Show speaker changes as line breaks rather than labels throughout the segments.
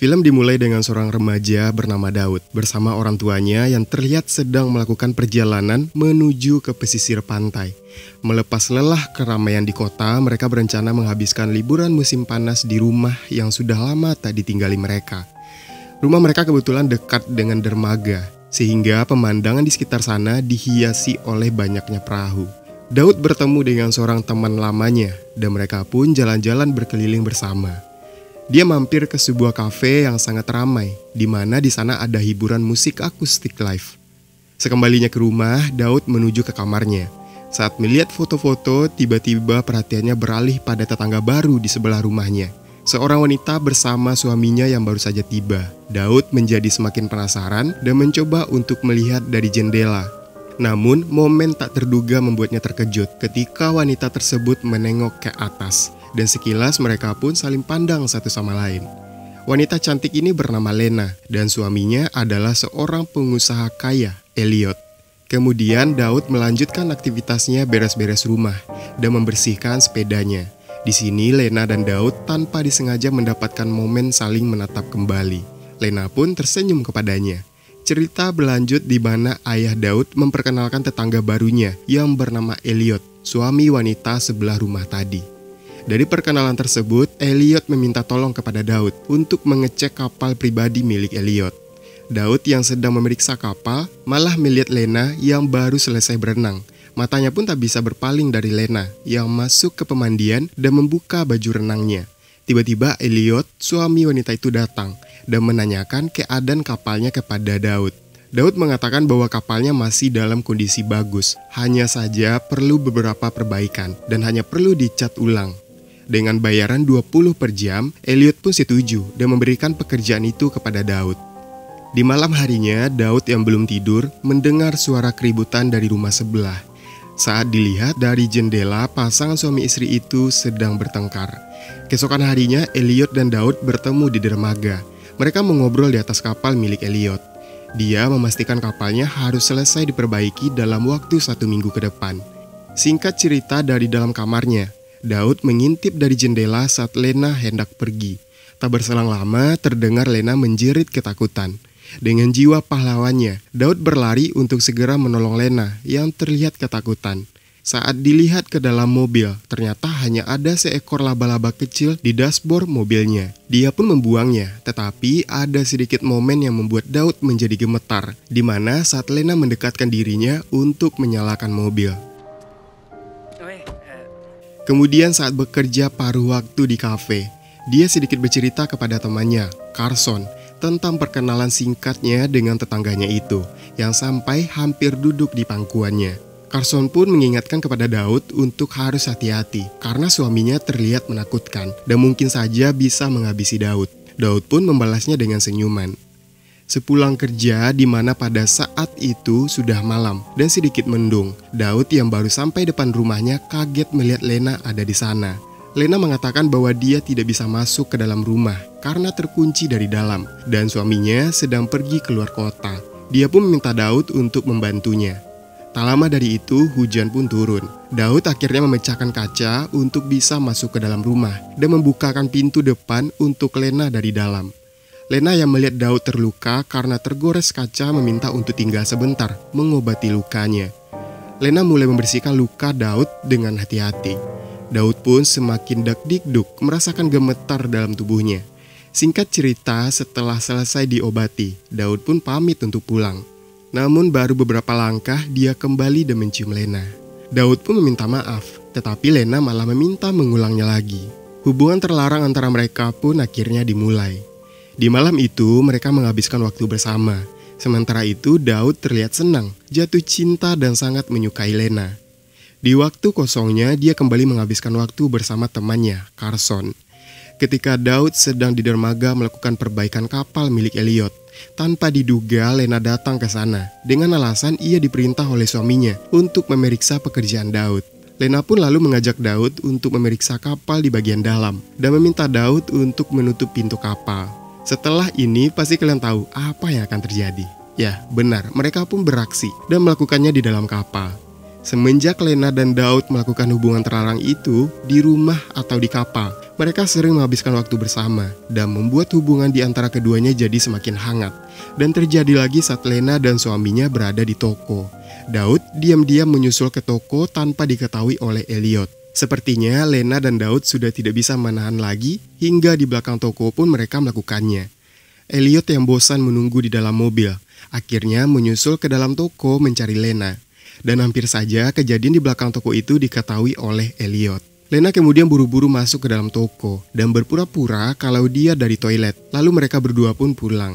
Film dimulai dengan seorang remaja bernama Daud bersama orang tuanya yang terlihat sedang melakukan perjalanan menuju ke pesisir pantai. Melepas lelah keramaian di kota, mereka berencana menghabiskan liburan musim panas di rumah yang sudah lama tak ditinggali mereka. Rumah mereka kebetulan dekat dengan dermaga, sehingga pemandangan di sekitar sana dihiasi oleh banyaknya perahu. Daud bertemu dengan seorang teman lamanya, dan mereka pun jalan-jalan berkeliling bersama. Dia mampir ke sebuah kafe yang sangat ramai, di mana di sana ada hiburan musik akustik live. Sekembalinya ke rumah, Daud menuju ke kamarnya. Saat melihat foto-foto, tiba-tiba perhatiannya beralih pada tetangga baru di sebelah rumahnya. Seorang wanita bersama suaminya yang baru saja tiba. Daud menjadi semakin penasaran dan mencoba untuk melihat dari jendela. Namun, momen tak terduga membuatnya terkejut ketika wanita tersebut menengok ke atas. Dan sekilas mereka pun saling pandang satu sama lain. Wanita cantik ini bernama Lena dan suaminya adalah seorang pengusaha kaya, Elliot. Kemudian Daud melanjutkan aktivitasnya beres-beres rumah dan membersihkan sepedanya. Di sini Lena dan Daud tanpa disengaja mendapatkan momen saling menatap kembali. Lena pun tersenyum kepadanya. Cerita berlanjut di mana ayah Daud memperkenalkan tetangga barunya yang bernama Elliot, suami wanita sebelah rumah tadi. Dari perkenalan tersebut, Elliot meminta tolong kepada Daud untuk mengecek kapal pribadi milik Elliot. Daud yang sedang memeriksa kapal malah melihat Lena yang baru selesai berenang. Matanya pun tak bisa berpaling dari Lena yang masuk ke pemandian dan membuka baju renangnya. Tiba-tiba Elliot, suami wanita itu datang dan menanyakan keadaan kapalnya kepada Daud. Daud mengatakan bahwa kapalnya masih dalam kondisi bagus, hanya saja perlu beberapa perbaikan dan hanya perlu dicat ulang. Dengan bayaran 20 per jam, Elliot pun setuju dan memberikan pekerjaan itu kepada Daud. Di malam harinya, Daud yang belum tidur mendengar suara keributan dari rumah sebelah. Saat dilihat dari jendela, pasangan suami istri itu sedang bertengkar. Keesokan harinya, Elliot dan Daud bertemu di dermaga. Mereka mengobrol di atas kapal milik Elliot. Dia memastikan kapalnya harus selesai diperbaiki dalam waktu 1 minggu ke depan. Singkat cerita dari dalam kamarnya, Daud mengintip dari jendela saat Lena hendak pergi. Tak berselang lama, terdengar Lena menjerit ketakutan. Dengan jiwa pahlawannya, Daud berlari untuk segera menolong Lena yang terlihat ketakutan. Saat dilihat ke dalam mobil, ternyata hanya ada seekor laba-laba kecil di dashboard mobilnya. Dia pun membuangnya, tetapi ada sedikit momen yang membuat Daud menjadi gemetar, di mana saat Lena mendekatkan dirinya untuk menyalakan mobil. Kemudian saat bekerja paruh waktu di kafe, dia sedikit bercerita kepada temannya, Carson, tentang perkenalan singkatnya dengan tetangganya itu, yang sampai hampir duduk di pangkuannya. Carson pun mengingatkan kepada Daud untuk harus hati-hati, karena suaminya terlihat menakutkan dan mungkin saja bisa menghabisi Daud. Daud pun membalasnya dengan senyuman. Sepulang kerja, di mana pada saat itu sudah malam dan sedikit mendung, Daud yang baru sampai depan rumahnya kaget melihat Lena ada di sana. Lena mengatakan bahwa dia tidak bisa masuk ke dalam rumah karena terkunci dari dalam dan suaminya sedang pergi keluar kota. Dia pun meminta Daud untuk membantunya. Tak lama dari itu, hujan pun turun. Daud akhirnya memecahkan kaca untuk bisa masuk ke dalam rumah dan membukakan pintu depan untuk Lena dari dalam. Lena yang melihat Daud terluka karena tergores kaca meminta untuk tinggal sebentar mengobati lukanya. Lena mulai membersihkan luka Daud dengan hati-hati. Daud pun semakin dak-dikduk merasakan gemetar dalam tubuhnya. Singkat cerita, setelah selesai diobati, Daud pun pamit untuk pulang. Namun baru beberapa langkah dia kembali dan mencium Lena. Daud pun meminta maaf, tetapi Lena malah meminta mengulangnya lagi. Hubungan terlarang antara mereka pun akhirnya dimulai. Di malam itu mereka menghabiskan waktu bersama. Sementara itu Daud terlihat senang, jatuh cinta dan sangat menyukai Lena. Di waktu kosongnya dia kembali menghabiskan waktu bersama temannya, Carson. Ketika Daud sedang di dermaga melakukan perbaikan kapal milik Elliot, tanpa diduga Lena datang ke sana dengan alasan ia diperintah oleh suaminya untuk memeriksa pekerjaan Daud. Lena pun lalu mengajak Daud untuk memeriksa kapal di bagian dalam dan meminta Daud untuk menutup pintu kapal. Setelah ini pasti kalian tahu apa yang akan terjadi. Ya, benar, mereka pun beraksi dan melakukannya di dalam kapal. Semenjak Lena dan Daud melakukan hubungan terlarang itu di rumah atau di kapal, Mereka sering menghabiskan waktu bersama dan membuat hubungan di antara keduanya jadi semakin hangat. Dan terjadi lagi saat Lena dan suaminya berada di toko. Daud diam-diam menyusul ke toko tanpa diketahui oleh Elliot. Sepertinya Lena dan Daud sudah tidak bisa menahan lagi, hingga di belakang toko pun mereka melakukannya. Elliot yang bosan menunggu di dalam mobil, akhirnya menyusul ke dalam toko mencari Lena. Dan hampir saja kejadian di belakang toko itu diketahui oleh Elliot. Lena kemudian buru-buru masuk ke dalam toko dan berpura-pura kalau dia dari toilet, lalu mereka berdua pun pulang.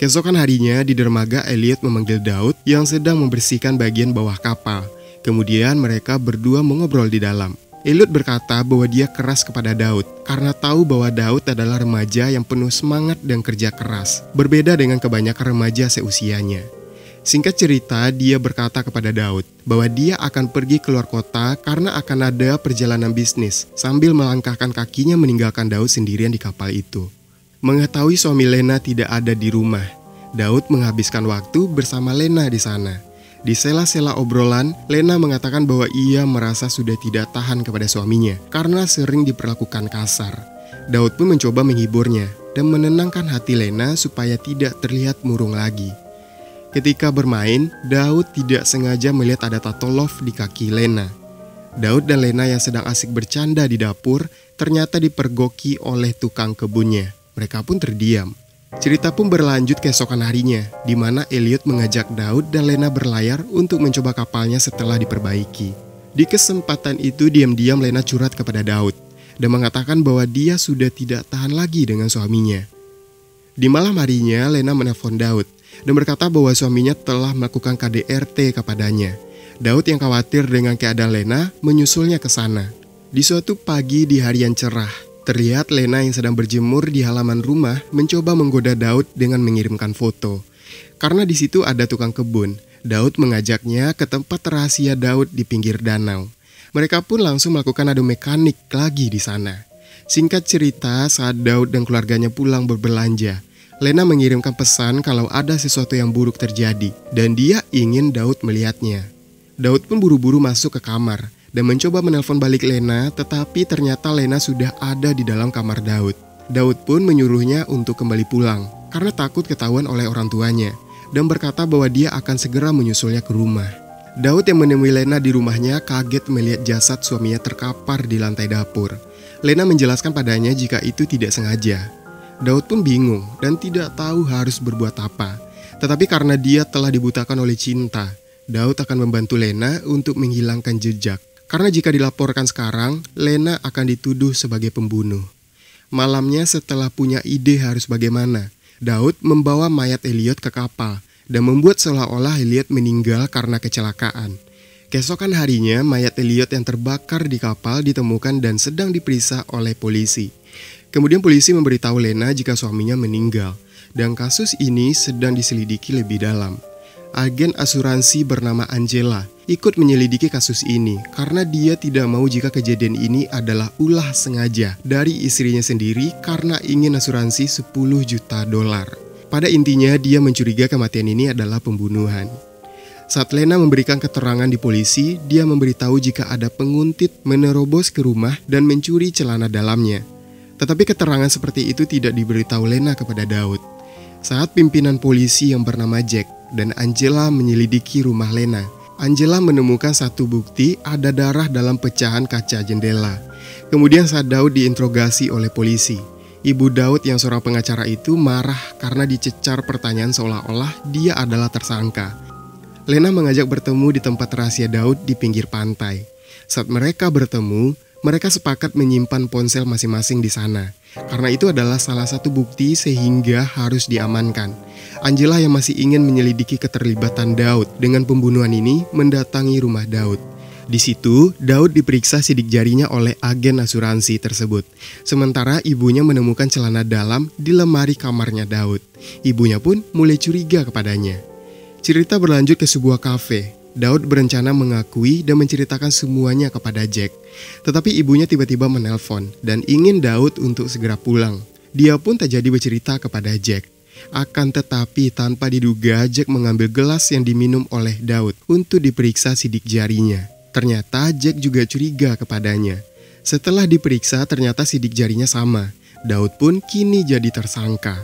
Keesokan harinya di dermaga Elliot memanggil Daud yang sedang membersihkan bagian bawah kapal. Kemudian mereka berdua mengobrol di dalam. Elliot berkata bahwa dia keras kepada Daud karena tahu bahwa Daud adalah remaja yang penuh semangat dan kerja keras, berbeda dengan kebanyakan remaja seusianya. Singkat cerita, dia berkata kepada Daud bahwa dia akan pergi keluar kota karena akan ada perjalanan bisnis, sambil melangkahkan kakinya meninggalkan Daud sendirian di kapal itu. Mengetahui suami Lena tidak ada di rumah, Daud menghabiskan waktu bersama Lena di sana. Di sela-sela obrolan, Lena mengatakan bahwa ia merasa sudah tidak tahan kepada suaminya karena sering diperlakukan kasar. Daud pun mencoba menghiburnya dan menenangkan hati Lena supaya tidak terlihat murung lagi. Ketika bermain, Daud tidak sengaja melihat ada tato love di kaki Lena. Daud dan Lena yang sedang asik bercanda di dapur ternyata dipergoki oleh tukang kebunnya. Mereka pun terdiam. Cerita pun berlanjut keesokan harinya, di mana Elliot mengajak Daud dan Lena berlayar untuk mencoba kapalnya setelah diperbaiki. Di kesempatan itu diam-diam Lena curhat kepada Daud dan mengatakan bahwa dia sudah tidak tahan lagi dengan suaminya. Di malam harinya Lena menelpon Daud dan berkata bahwa suaminya telah melakukan KDRT kepadanya. Daud yang khawatir dengan keadaan Lena menyusulnya ke sana. Di suatu pagi di hari yang cerah, terlihat Lena yang sedang berjemur di halaman rumah mencoba menggoda Daud dengan mengirimkan foto. Karena di situ ada tukang kebun, Daud mengajaknya ke tempat rahasia Daud di pinggir danau. Mereka pun langsung melakukan adu mekanik lagi di sana. Singkat cerita, saat Daud dan keluarganya pulang berbelanja, Lena mengirimkan pesan kalau ada sesuatu yang buruk terjadi dan dia ingin Daud melihatnya. Daud pun buru-buru masuk ke kamar dan mencoba menelpon balik Lena, tetapi ternyata Lena sudah ada di dalam kamar Daud. Daud pun menyuruhnya untuk kembali pulang karena takut ketahuan oleh orang tuanya dan berkata bahwa dia akan segera menyusulnya ke rumah. Daud yang menemui Lena di rumahnya kaget melihat jasad suaminya terkapar di lantai dapur. Lena menjelaskan padanya jika itu tidak sengaja. Daud pun bingung dan tidak tahu harus berbuat apa. Tetapi karena dia telah dibutakan oleh cinta, Daud akan membantu Lena untuk menghilangkan jejak. Karena jika dilaporkan sekarang, Lena akan dituduh sebagai pembunuh. Malamnya setelah punya ide harus bagaimana, Daud membawa mayat Elliot ke kapal dan membuat seolah-olah Elliot meninggal karena kecelakaan. Keesokan harinya, mayat Elliot yang terbakar di kapal ditemukan dan sedang diperiksa oleh polisi. Kemudian polisi memberitahu Lena jika suaminya meninggal dan kasus ini sedang diselidiki lebih dalam. Agen asuransi bernama Angela ikut menyelidiki kasus ini karena dia tidak mau jika kejadian ini adalah ulah sengaja dari istrinya sendiri karena ingin asuransi $10 juta. Pada intinya dia mencurigai kematian ini adalah pembunuhan. Saat Lena memberikan keterangan di polisi, dia memberitahu jika ada penguntit menerobos ke rumah dan mencuri celana dalamnya. Tetapi keterangan seperti itu tidak diberitahu Lena kepada Daud. Saat pimpinan polisi yang bernama Jack dan Angela menyelidiki rumah Lena, Angela menemukan satu bukti ada darah dalam pecahan kaca jendela. Kemudian saat Daud diinterogasi oleh polisi, ibu Daud yang seorang pengacara itu marah karena dicecar pertanyaan seolah-olah dia adalah tersangka. Lena mengajak bertemu di tempat rahasia Daud di pinggir pantai. Saat mereka bertemu, mereka sepakat menyimpan ponsel masing-masing di sana. Karena itu adalah salah satu bukti sehingga harus diamankan. Angela yang masih ingin menyelidiki keterlibatan Daud dengan pembunuhan ini mendatangi rumah Daud. Di situ, Daud diperiksa sidik jarinya oleh agen asuransi tersebut. Sementara ibunya menemukan celana dalam di lemari kamarnya Daud. Ibunya pun mulai curiga kepadanya. Cerita berlanjut ke sebuah kafe. Daud berencana mengakui dan menceritakan semuanya kepada Jack. Tetapi ibunya tiba-tiba menelpon dan ingin Daud untuk segera pulang. Dia pun tak jadi bercerita kepada Jack. Akan tetapi tanpa diduga Jack mengambil gelas yang diminum oleh Daud untuk diperiksa sidik jarinya. Ternyata Jack juga curiga kepadanya. Setelah diperiksa, ternyata sidik jarinya sama. Daud pun kini jadi tersangka.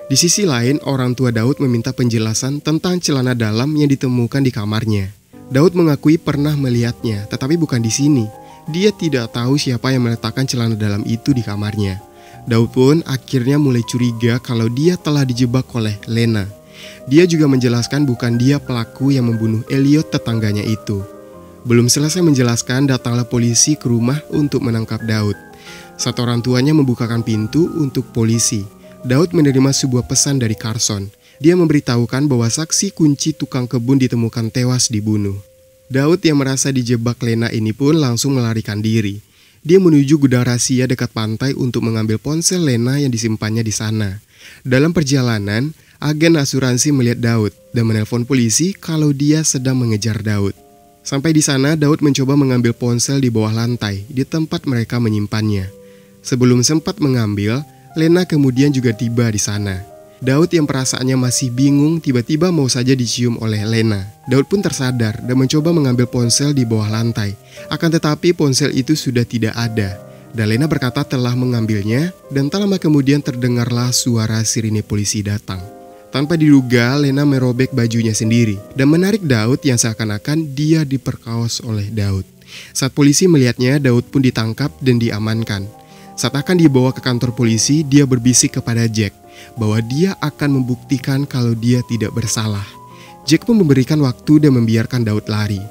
Di sisi lain, orang tua Daud meminta penjelasan tentang celana dalam yang ditemukan di kamarnya. Daud mengakui pernah melihatnya, tetapi bukan di sini. Dia tidak tahu siapa yang meletakkan celana dalam itu di kamarnya. Daud pun akhirnya mulai curiga kalau dia telah dijebak oleh Lena. Dia juga menjelaskan bukan dia pelaku yang membunuh Elliot tetangganya itu. Belum selesai menjelaskan, datanglah polisi ke rumah untuk menangkap Daud. Saat orang tuanya membukakan pintu untuk polisi, Daud menerima sebuah pesan dari Carson. Dia memberitahukan bahwa saksi kunci tukang kebun ditemukan tewas dibunuh. Daud yang merasa dijebak Lena ini pun langsung melarikan diri. Dia menuju gudang rahasia dekat pantai untuk mengambil ponsel Lena yang disimpannya di sana. Dalam perjalanan, agen asuransi melihat Daud dan menelpon polisi kalau dia sedang mengejar Daud. Sampai di sana, Daud mencoba mengambil ponsel di bawah lantai di tempat mereka menyimpannya. Sebelum sempat mengambil, Lena kemudian juga tiba di sana. Daud yang perasaannya masih bingung tiba-tiba mau saja dicium oleh Lena. Daud pun tersadar dan mencoba mengambil ponsel di bawah lantai. Akan tetapi ponsel itu sudah tidak ada. Dan Lena berkata telah mengambilnya dan tak lama kemudian terdengarlah suara sirine polisi datang. Tanpa diduga, Lena merobek bajunya sendiri dan menarik Daud yang seakan-akan dia diperkaos oleh Daud. Saat polisi melihatnya, Daud pun ditangkap dan diamankan. Saat akan dibawa ke kantor polisi, dia berbisik kepada Jack bahwa dia akan membuktikan kalau dia tidak bersalah. Jack pun memberikan waktu dan membiarkan Daud lari.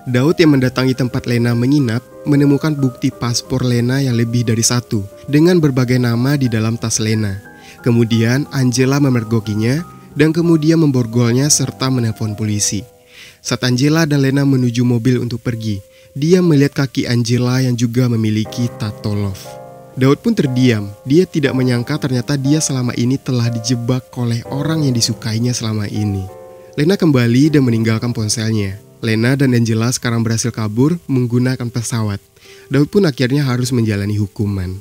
Daud yang mendatangi tempat Lena menginap menemukan bukti paspor Lena yang lebih dari satu dengan berbagai nama di dalam tas Lena. Kemudian Angela memergokinya dan kemudian memborgolnya serta menelpon polisi. Saat Angela dan Lena menuju mobil untuk pergi, dia melihat kaki Angela yang juga memiliki tato love. Daud pun terdiam. Dia tidak menyangka ternyata dia selama ini telah dijebak oleh orang yang disukainya selama ini. Lena kembali dan meninggalkan ponselnya. Lena dan Angela sekarang berhasil kabur menggunakan pesawat. Daud pun akhirnya harus menjalani hukuman.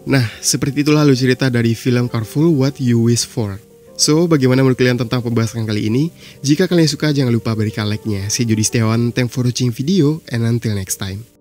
Nah, seperti itulah alur cerita dari film Careful What You Wish For. So, bagaimana menurut kalian tentang pembahasan kali ini? Jika kalian suka, jangan lupa berikan like-nya. Saya Jody Setiawan, thanks for watching video, and until next time.